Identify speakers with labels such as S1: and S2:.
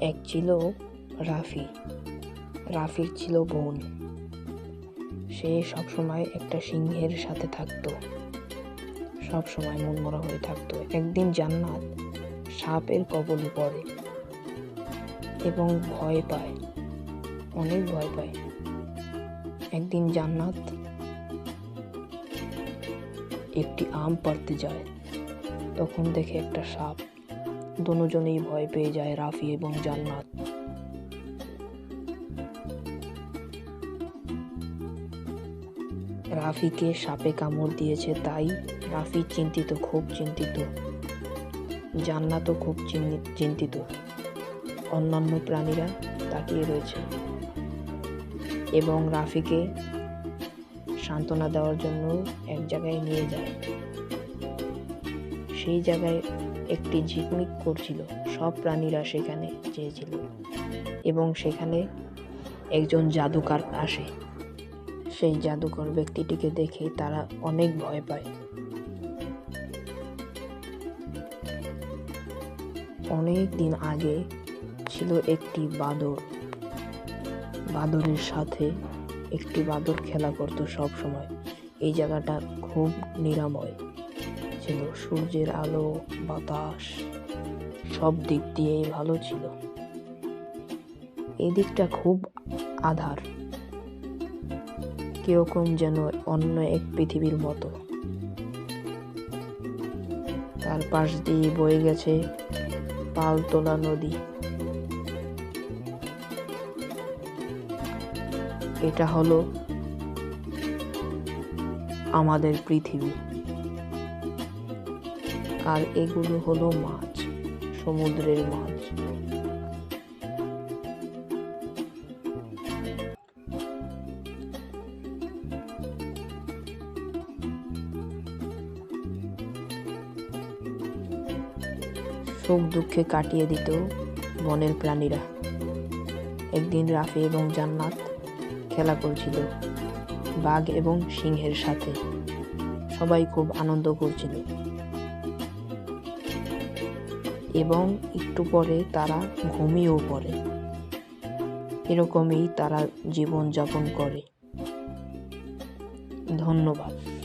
S1: এক ছিল রাফি। রাফির ছিল বোন। সে সবসময় একটা সিংহের সাথে থাকতো, সবসময় মনমরা হয়ে থাকতো। একদিন জান্নাত সাপের কবলে পড়ে এবং ভয় পায়, অনেক ভয় পায়। একদিন জান্নাত একটি আম পাড়তে যায়, তখন দেখে একটা সাপ। দুজনেই ভয় পেয়ে যায়, রাফি এবং জান্নাত। রাফিকে সাপে কামড় দিয়েছে, তাই রাফি চিন্তিত, খুব চিন্তিত। জান্নাতও খুব চিন্তিত। অন্যান্য প্রাণীরা তাকিয়ে রয়েছে এবং রাফিকে সান্ত্বনা দেওয়ার জন্য এক জায়গায় নিয়ে যায়। সেই জায়গায় একটি ঝিকমিক করছিল, সব প্রাণীরা সেখানে চেয়েছিল এবং সেখানে একজন জাদুকর আসে। সেই জাদুকর ব্যক্তিটিকে দেখে তারা অনেক ভয় পায়। অনেক দিন আগে ছিল একটি বাদর। বাদরের সাথে একটি বাদর খেলা করতো সব সময়। এই জায়গাটা খুব নিরাময় ছিল, সূর্যের আলো, বাতাস সব দিক দিয়েই ভালো ছিল। এই দিকটা খুব আঁধার, কিরকম যেন অন্য এক পৃথিবীর মতো। তার পাশ দিয়ে বয়ে গেছে পালতোলা নদী। এটা হলো আমাদের পৃথিবী, আর এগুলো হলো মাছ, সমুদ্রের মাছ। সুখ দুঃখে কাটিয়ে দিত বনের প্রাণীরা। একদিন রাফি এবং জান্নাত খেলা করছিল বাঘ এবং সিংহের সাথে। সবাই খুব আনন্দ করছিল এবং একটু পরে তারা ঘুমিয়েও পড়ে। এরকমই তারা জীবন যাপন করে। ধন্যবাদ।